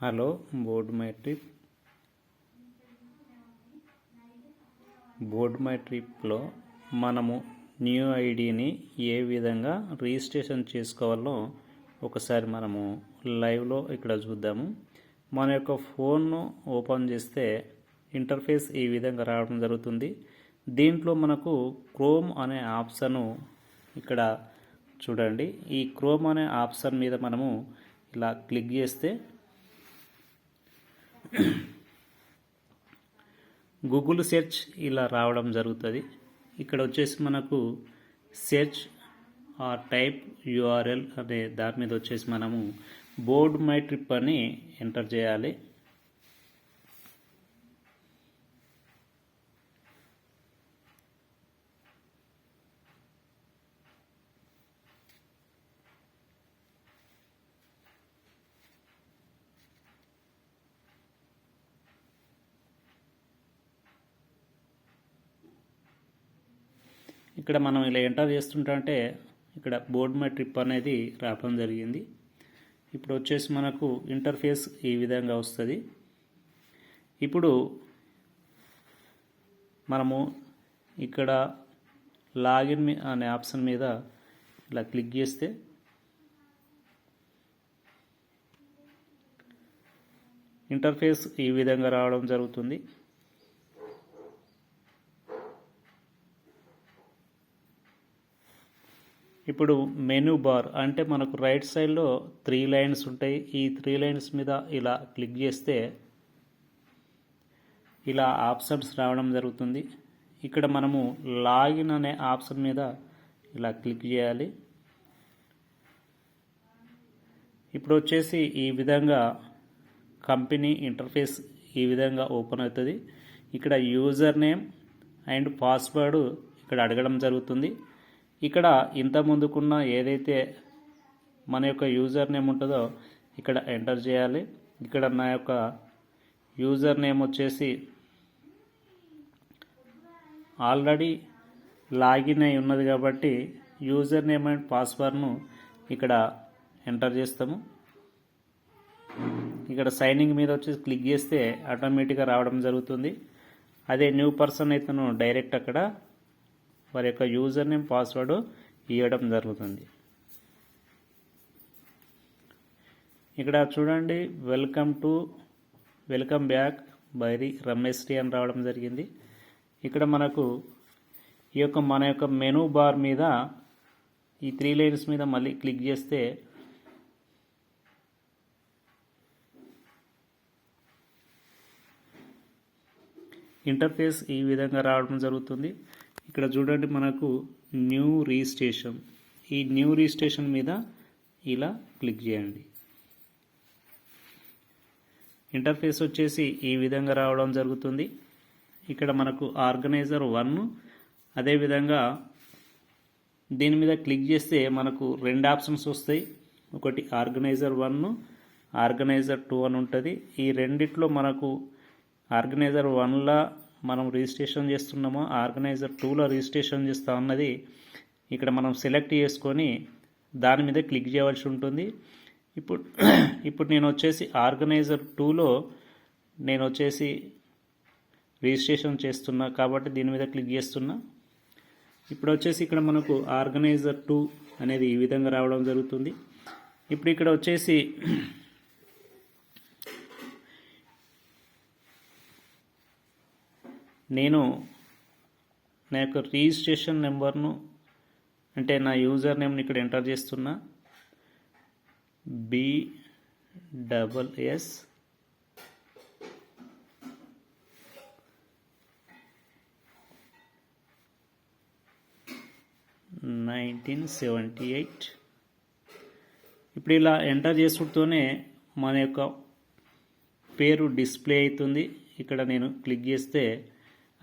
Hello board my ట్రిప్లో మనము new ఐడిని ఏ విధంగా రిజిస్ట్రేషన్ చేసుకోవాలో ఒకసారి మనము లైవ్లో ఇక్కడ చూద్దాము. మన యొక్క ఫోన్ను ఓపెన్ చేస్తే ఇంటర్ఫేస్ ఈ విధంగా రావడం జరుగుతుంది. దీంట్లో మనకు క్రోమ్ అనే ఆప్షను ఇక్కడ చూడండి. ఈ క్రోమ్ అనే ఆప్షన్ మీద మనము ఇలా క్లిక్ చేస్తే గూగుల్ సెర్చ్ ఇలా రావడం జరుగుతుంది. ఇక్కడ వచ్చేసి మనకు సెర్చ్ ఆర్ టైప్ యూఆర్ఎల్ అనే దాని మీద వచ్చేసి మనము బోర్డ్ మై ట్రిప్ అని ఎంటర్ చేయాలి. ఇక్కడ మనం ఇలా ఎంటర్ చేస్తుంటే ఇక్కడ బోర్డ్ మై ట్రిప్ అనేది రావడం జరిగింది. ఇప్పుడు వచ్చేసి మనకు ఇంటర్ఫేస్ ఈ విధంగా వస్తుంది. ఇప్పుడు మనము ఇక్కడ లాగిన్ అనే ఆప్షన్ మీద ఇలా క్లిక్ చేస్తే ఇంటర్ఫేస్ ఈ విధంగా రావడం జరుగుతుంది. ఇప్పుడు మెనూ బార్ అంటే మనకు రైట్ సైడ్లో 3 లైన్స్ ఉంటాయి. ఈ 3 లైన్స్ మీద ఇలా క్లిక్ చేస్తే ఇలా ఆప్షన్స్ రావడం జరుగుతుంది. ఇక్కడ మనము లాగిన్ అనే ఆప్షన్ మీద ఇలా క్లిక్ చేయాలి. ఇప్పుడు వచ్చేసి ఈ విధంగా కంపెనీ ఇంటర్ఫేస్ ఈ విధంగా ఓపెన్ అవుతుంది. ఇక్కడ యూజర్ నేమ్ అండ్ పాస్వర్డ్ ఇక్కడ అడగడం జరుగుతుంది. ఇక్కడ ఇంత ముందుకున్న ఏదైతే మన యొక్క యూజర్ నేమ్ ఉంటుందో ఇక్కడ ఎంటర్ చేయాలి. ఇక్కడ నా యొక్క యూజర్ నేమ్ వచ్చేసి ఆల్రెడీ లాగిన్ అయి ఉన్నది కాబట్టి యూజర్ నేమ్ అండ్ పాస్వర్డ్ను ఇక్కడ ఎంటర్ చేస్తాము. ఇక్కడ సైనింగ్ మీద వచ్చేసి క్లిక్ చేస్తే ఆటోమేటిక్గా రావడం జరుగుతుంది. అదే న్యూ పర్సన్ అయితేను డైరెక్ట్ అక్కడ వారి యొక్క యూజర్ నేమ్ పాస్వర్డ్ ఇవ్వడం జరుగుతుంది. ఇక్కడ చూడండి, వెల్కమ్ బ్యాక్ బైరి రమేష్ టీ అని రావడం జరిగింది. ఇక్కడ మనకు మన యొక్క మెనూ బార్ మీద ఈ 3 లైన్స్ మీద మళ్ళీ క్లిక్ చేస్తే ఇంటర్ఫేస్ ఈ విధంగా రావడం జరుగుతుంది. ఇక్కడ చూడండి, మనకు న్యూ రిజిస్ట్రేషన్, ఈ న్యూ రిజిస్ట్రేషన్ మీద ఇలా క్లిక్ చేయండి. ఇంటర్ఫేస్ వచ్చేసి ఈ విధంగా రావడం జరుగుతుంది. ఇక్కడ మనకు ఆర్గనైజర్ 1, అదేవిధంగా దీని మీద క్లిక్ చేస్తే మనకు 2 ఆప్షన్స్ వస్తాయి. ఒకటి ఆర్గనైజర్ 1, ఆర్గనైజర్ 2 అని ఉంటుంది. ఈ రెండిట్లో మనకు ఆర్గనైజర్ 1లా మనం రిజిస్ట్రేషన్ చేస్తున్నామో ఆర్గనైజర్ 2లో రిజిస్ట్రేషన్ చేస్తా ఉన్నది ఇక్కడ మనం సెలెక్ట్ చేసుకొని దాని మీద క్లిక్ చేయవలసి ఉంటుంది. ఇప్పుడు నేను వచ్చేసి ఆర్గనైజర్ 2లో నేను వచ్చేసి రిజిస్ట్రేషన్ చేస్తున్నా కాబట్టి దీని మీద క్లిక్ చేస్తున్నా. ఇప్పుడు వచ్చేసి ఇక్కడ మనకు ఆర్గనైజర్ 2 అనేది ఈ విధంగా రావడం జరుగుతుంది. ఇప్పుడు ఇక్కడ వచ్చేసి నేను నా యొక్క రిజిస్ట్రేషన్ నెంబర్ను అంటే నా యూజర్ నేమ్ని ఇక్కడ ఎంటర్ చేస్తున్నా. BSS 1978. ఇప్పుడు ఇలా ఎంటర్ చేసుకుంటూనే మన యొక్క పేరు డిస్ప్లే అవుతుంది. ఇక్కడ నేను క్లిక్ చేస్తే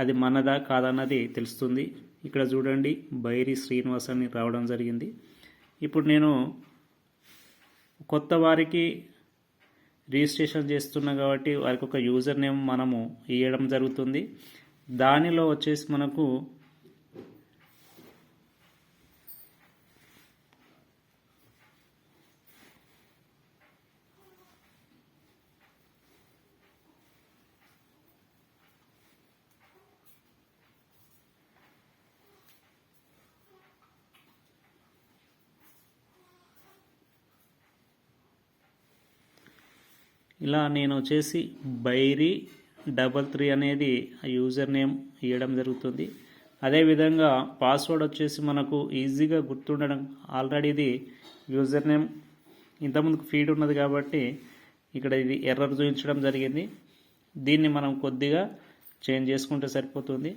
అది మనదా కాదన్నది తెలుస్తుంది. ఇక్కడ చూడండి, బైరి శ్రీనివాస్ అని రావడం జరిగింది. ఇప్పుడు నేను కొత్త వారికి రిజిస్ట్రేషన్ చేస్తున్నా కాబట్టి వారికి ఒక యూజర్ నేమ్ మనము ఇవ్వడం జరుగుతుంది. దానిలో వచ్చేసి మనకు ఇలా నేను వచ్చేసి బైరీ33 అనేది యూజర్ నేమ్ ఇవ్వడం జరుగుతుంది. అదేవిధంగా పాస్వర్డ్ వచ్చేసి మనకు ఈజీగా గుర్తుండడం, ఆల్రెడీ ఇది యూజర్ నేమ్ ఇంతకుముందుకు ఫీడ్ ఉన్నది కాబట్టి ఇక్కడ ఇది ఎర్రర్ చూపించడం జరిగింది. దీన్ని మనం కొద్దిగా చేంజ్ చేసుకుంటే సరిపోతుంది.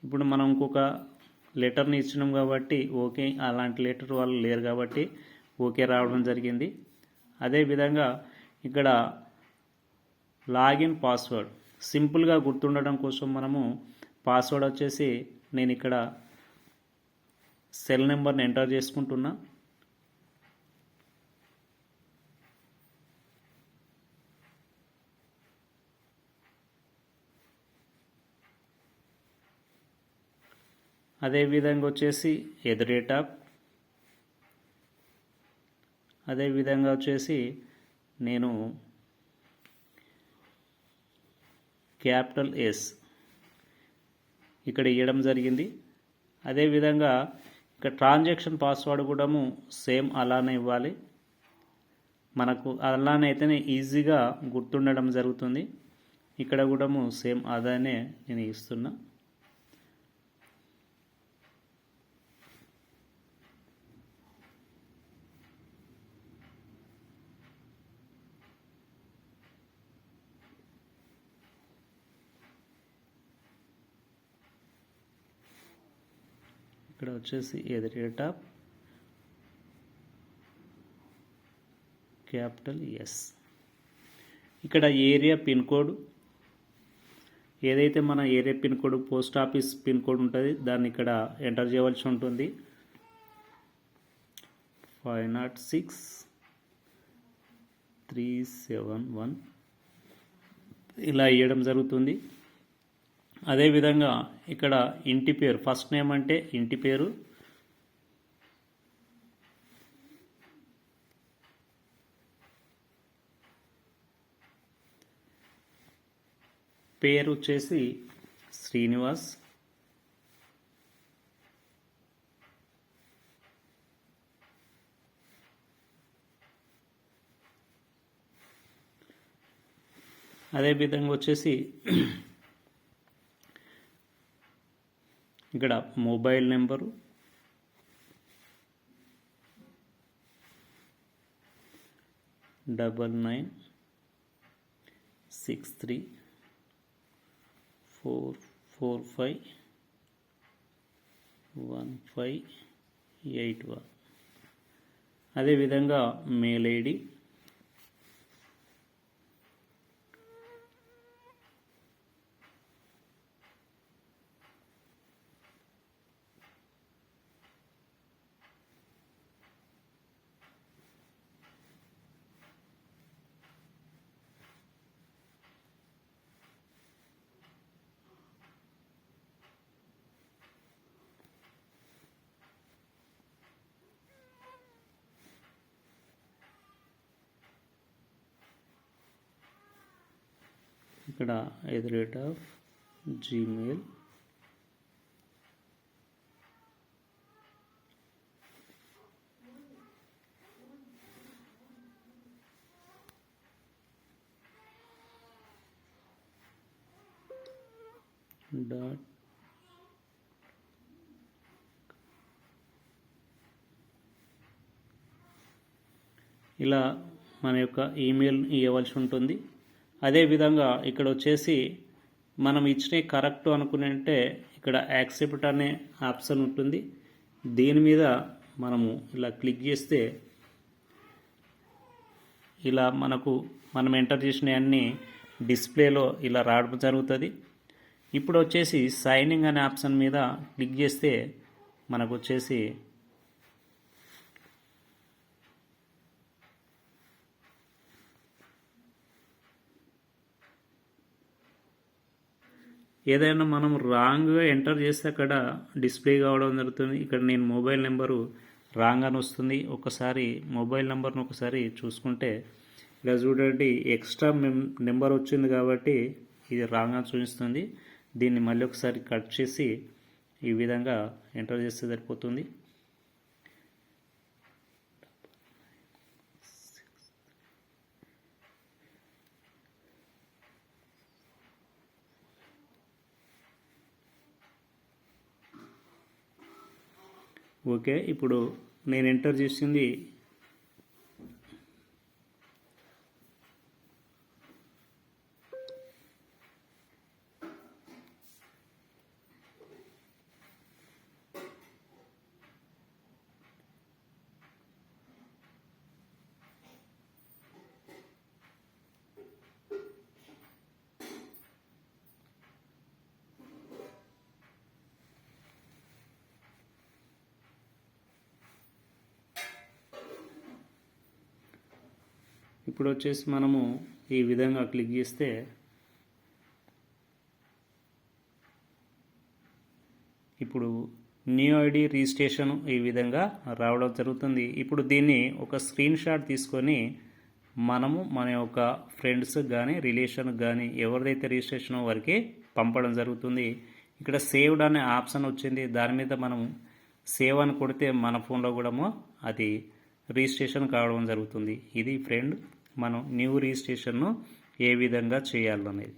ఇప్పుడు మనం ఇంకొక లెటర్ని ఇచ్చినాం కాబట్టి ఓకే, అలాంటి లెటర్ వాళ్ళు లేరు కాబట్టి ఓకే రావడం జరిగింది. అదేవిధంగా ఇక్కడ లాగిన్ పాస్వర్డ్ సింపుల్గా గుర్తుండడం కోసం మనము పాస్వర్డ్ వచ్చేసి నేను ఇక్కడ సెల్ నెంబర్ని ఎంటర్ చేసుకుంటున్నా. అదేవిధంగా వచ్చేసి అదేవిధంగా వచ్చేసి నేను క్యాపిటల్ ఎస్ ఇక్కడ ఇవ్వడం జరిగింది. అదేవిధంగా ఇక్కడ ట్రాన్సాక్షన్ పాస్వర్డ్ కూడా సేమ్ అలానే ఇవ్వాలి. మనకు అలానే అయితేనే ఈజీగా గుర్తుండడం జరుగుతుంది. ఇక్కడ కూడా సేమ్ అదానే నేను ఇస్తున్నా. ఇక్కడ వచ్చేసి క్యాపిటల్ ఎస్. ఇక్కడ ఏరియా పిన్ కోడ్ ఏదైతే మన area pin code post office pin code ఉంటుంది దాన్ని ఇక్కడ ఎంటర్ చేయవలసి ఉంటుంది. 506371 ఇలా ఇవ్వడం జరుగుతుంది. అదేవిధంగా ఇక్కడ ఇంటి పేరు, ఫస్ట్ నేమ్ అంటే ఇంటి పేరు, పేరు వచ్చేసి శ్రీనివాస్, అదేవిధంగా వచ్చేసి ఇక్కడ మొబైల్ నెంబరు, డబల్ 9634451581. అదేవిధంగా మెయిల్ ఐడి, ఇక్కడ @gmail, ఇలా మన యొక్క ఈమెయిల్ ఇవ్వవలసి ఉంటుంది. అదేవిధంగా ఇక్కడ వచ్చేసి మనం ఇచ్చిన కరెక్ట్ అనుకునే ఇక్కడ యాక్సెప్ట్ అనే ఆప్షన్ ఉంటుంది. దీని మీద మనము ఇలా క్లిక్ చేస్తే ఇలా మనం ఎంటర్ చేసిన అన్ని డిస్ప్లేలో ఇలా రావడం జరుగుతుంది. ఇప్పుడు వచ్చేసి సైనింగ్ అనే ఆప్షన్ మీద క్లిక్ చేస్తే మనకు వచ్చేసి ఏదైనా మనం రాంగ్గా ఎంటర్ చేస్తే అక్కడ డిస్ప్లే కావడం జరుగుతుంది. ఇక్కడ నేను మొబైల్ నెంబరు రాంగ్ అని వస్తుంది. ఒకసారి మొబైల్ నెంబర్ను ఒకసారి చూసుకుంటే ఇలా చూడండి, ఎక్స్ట్రా నెంబర్ వచ్చింది కాబట్టి ఇది రాంగ్ అని చూపిస్తుంది. దీన్ని మళ్ళీ ఒకసారి కట్ చేసి ఈ విధంగా ఎంటర్ చేస్తే సరిపోతుంది. ఓకే, ఇప్పుడు నేను ఎంటర్ చేసింది ఇప్పుడు వచ్చేసి మనము ఈ విధంగా క్లిక్ చేస్తే ఇప్పుడు న్యూ ఐడి రిజిస్ట్రేషన్ ఈ విధంగా రావడం జరుగుతుంది. ఇప్పుడు దీన్ని ఒక స్క్రీన్ షాట్ తీసుకొని మనము మన యొక్క ఫ్రెండ్స్ కానీ రిలేషన్ కానీ ఎవరిదైతే రిజిస్ట్రేషన్ వారికి పంపడం జరుగుతుంది. ఇక్కడ సేవ్డ్ అనే ఆప్షన్ వచ్చింది, దాని మీద మనం సేవ్ అని కొడితే మన ఫోన్లో కూడా అది రిజిస్ట్రేషన్ కావడం జరుగుతుంది. ఇది ఫ్రెండ్ మనం న్యూ రిజిస్ట్రేషన్ను ఏ విధంగా చేయాలనేది.